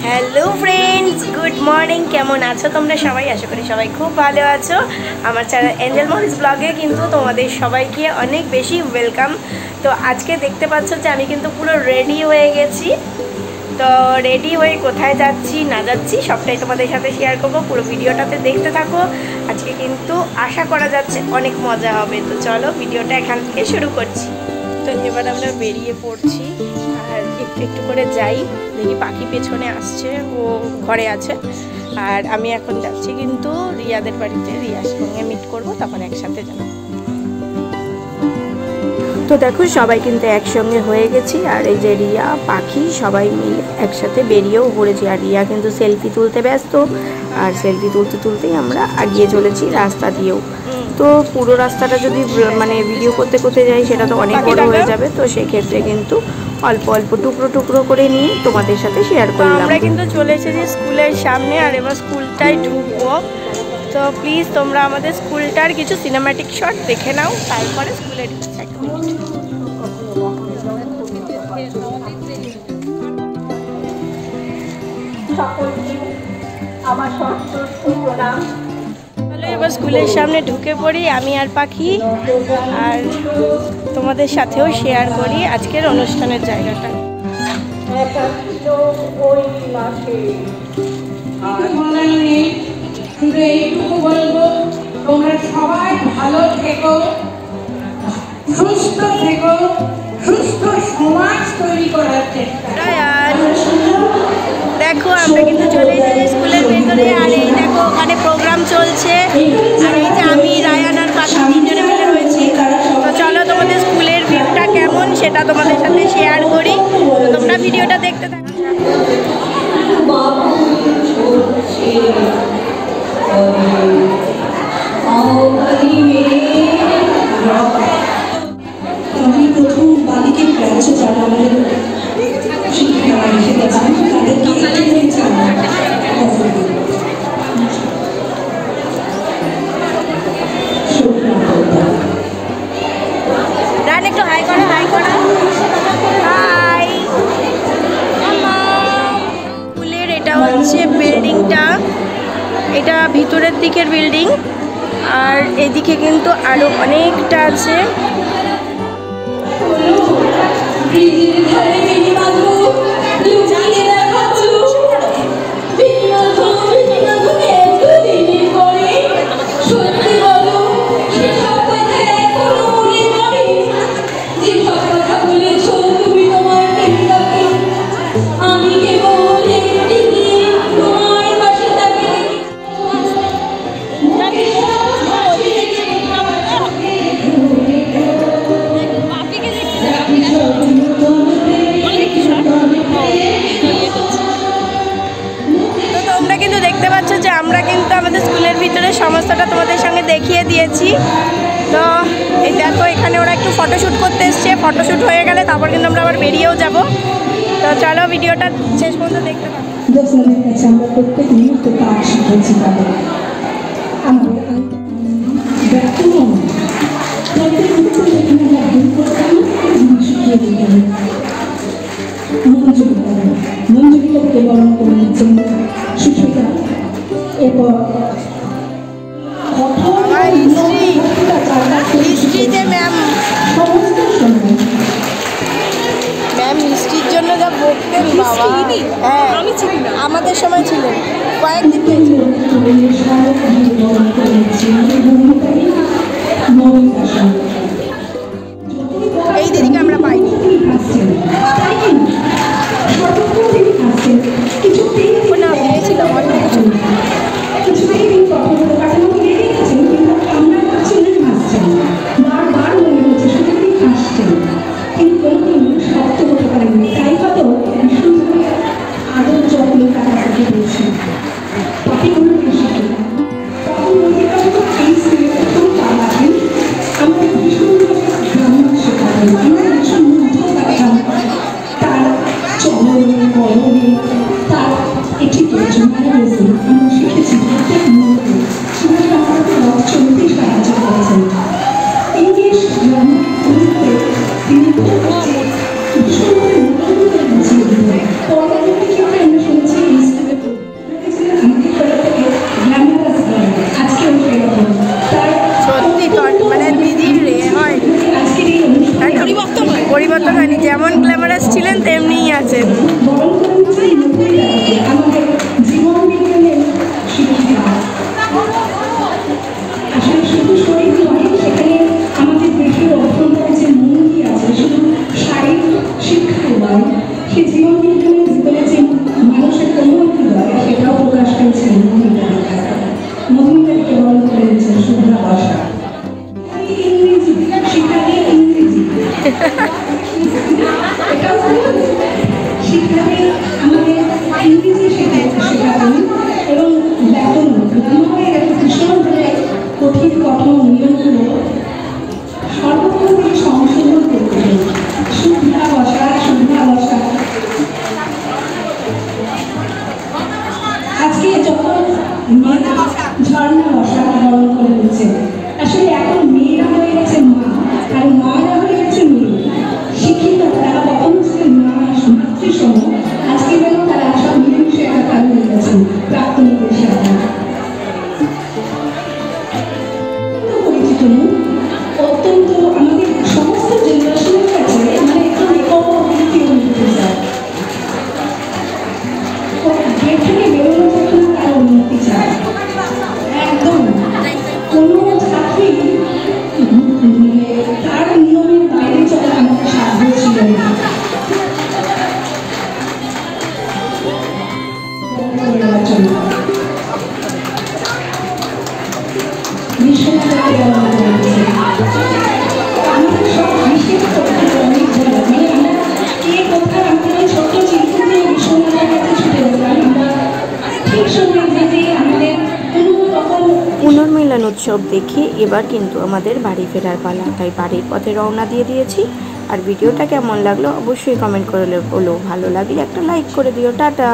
Hello friends, good morning. কেমন আছো তোমরা সবাই? আশা করি সবাই খুব ভালো আছো। আমার চ্যানেল এঞ্জেল মরিস ব্লগে কিন্তু তোমাদের সবাইকে অনেক বেশি ওয়েলকাম। তো আজকে দেখতে পাচ্ছ যে আমি কিন্তু পুরো রেডি হয়ে গেছি। তো রেডি হয়ে কোথায় যাচ্ছি না যাচ্ছি সবটাই তোমাদের সাথে শেয়ার করবো। পুরো ভিডিওটাতে দেখতে থাকো। আজকে কিন্তু আশা করা যাচ্ছে অনেক মজা হবে। তো চলো ভিডিওটা এখান থেকে শুরু করছি। তো এবার আমরা বেরিয়ে পড়ছি আর একটু একটু করে যাই। দেখি পাখি পেছনে আসছে, ও ঘরে আছে। আর আমি এখন যাচ্ছি কিন্তু রিয়াদের বাড়িতে, রিয়ার সঙ্গে মিট করবো, তখন একসাথে যাবো। তো দেখো সবাই কিন্তু একসঙ্গে হয়ে গেছি। আর এই যে রিয়া, পাখি সবাই মিলে একসাথে বেরিয়েও পড়েছি। আর রিয়া কিন্তু সেলফি তুলতে ব্যস্ত। আর সেলফি তুলতে তুলতেই আমরা এগিয়ে চলেছি রাস্তা দিয়েও। তো পুরো রাস্তাটা যদি মানে ভিডিও করতে করতে যাই সেটা তো অনেক বড় হয়ে যাবে। তো সেক্ষেত্রে কিন্তু অল্প অল্প টুকরো টুকরো করে নিয়ে তোমাদের সাথে শেয়ার করলাম। আমরা কিন্তু চলে এসেছি স্কুলের সামনে, আর এবার স্কুলটাই ঢুকবো। তো প্লিজ তোমরা আমাদের স্কুলটার কিছু সিনেম্যাটিক শট দেখে নাও, তারপরে স্কুলে ঢুকছি। এবার স্কুলের সামনে ঢুকে পড়ি আমি আর পাখি, আর তোমাদের সাথেও শেয়ার করি আজকের অনুষ্ঠানের জায়গাটা। তোমরা সবাই ভালো থেকো, সুস্থ থেকো, সুস্থ সমাজ তৈরি করার চেষ্টা। দেখো আমরা কিন্তু চলে এসেছি স্কুলের ভেতরে। আর এই দেখো ওখানে প্রোগ্রাম চলছে। আর এই যে আমি, রায়ান আর পাখি তিনজনে মিলে রয়েছি। তো চলো তোমাদের স্কুলের ভিউটা কেমন সেটা তোমাদের সাথে শেয়ার করি। তো তোমরা ভিডিওটা দেখতে থাকো। আমি প্রথম বালিকে প্রাচ্য যারা আমাদের শিক্ষা শিখেছেন রান একটু হাই করো, হাই করো, হাই। স্কুলের এটা হচ্ছে বিল্ডিংটা, এটা ভিতরের দিকের বিল্ডিং। আর এদিকে কিন্তু আরো অনেকটা আছে। আমরা কিন্তু আমাদের স্কুলের ভিতরে সমস্তটা তোমাদের সঙ্গে দেখিয়ে দিয়েছি। তো এই দেখো এখানে ওরা একটু ফটোশ্যুট করতে এসছে। ফটোশ্যুট হয়ে গেলে তারপর কিন্তু আমরা আবার বেরিয়েও যাব। তো চলো ভিডিওটা শেষ পর্যন্ত দেখতে পাবো। আমরা প্রত্যেক মুহূর্তে পাঠ শিখেছি তাদের। মঞ্জুরিকে বরণ করে নিচ্ছেন সুস্মিতা। এরপর ম্যাম হিস্ট্রির জন্য যা বলতেন বাবা। হ্যাঁ আমাদের সময় ছিলেন, কয়েকদিন পেয়েছিলেন। এই দিদিকে আমরা পাইনি। না পেয়েছিলাম অনেক কিছু। আমরা পরিবর্তন হয়নি, যেমন গ্ল্যামারাস ছিলেন তেমনিই আছেন। আমাদের জীবন বিজ্ঞানের শিক্ষা আসলে শুধু শরীর নয়, সেখানে আমাদের দেশের অভ্যন্তরে যে মনটি আছে, শুধু শারীরিক শিক্ষাই নয়, সে জীবন বিজ্ঞানের ভিতরে যে মানুষের অনুভূতি হয় সেটাও প্রকাশ পেয়েছে মধুমিতাকে বরণ করে দিয়েছেন শুভ্রা বসা। ইংরেজি শিক্ষাতে ইংরেজি এটাও শিক্ষাতে আমাদের ইংরেজি শেখাতেন এবং ব্যাকরণ গ্রামারের একটা ভীষণভাবে কঠিন কঠোর নিয়মগুলো সর্বপ্রথম থেকে সংশোধন করতেন। শুভ্রা বসা আজকে যখন ঝর্ণা বসা বরণ করে দিচ্ছে, আসলে এখন মেয়েরা হয়ে গেছে মা, আর মারা হয়ে গেছে মেয়ে। শিক্ষিতরা কখনো ছিলেন মা মাতৃসম, আজকে যেন তারা সব মিলেমিশে একাকার হয়ে গেছেন প্রাক্তনীদের সাথে। পরিচিত অত্যন্ত আমাদের সমস্ত জেনারেশনের কাছে মানে একটু রেকর্ডিটি অনুভূতি চায়, গেট থেকে বেরোনো যখন তার অনুমতি চায়। একদম কোনো ছাত্রী তার নিয়মের বাইরে চলা আমাদের সাধ্য ছিল না। আমাদের সব বিশেষ করতে অনেক ভালো, মানে আমরা কে কোথায় আমাদের ছোট্ট চিন্তা দিয়ে বিশ্বনাথের কাছে ছুটে যেতাম, আমরা ঠিক সময় যেতে আমাদের কোনো রকম পুনর্মিলন উৎসব দেখে এবার কিন্তু আমাদের বাড়ি ফেরার পালা, তাই বাড়ির পথে রওনা দিয়ে দিয়েছি। আর ভিডিওটা কেমন লাগলো অবশ্যই কমেন্ট করে বলো, ভালো লাগলে একটা লাইক করে দিও। টাটা।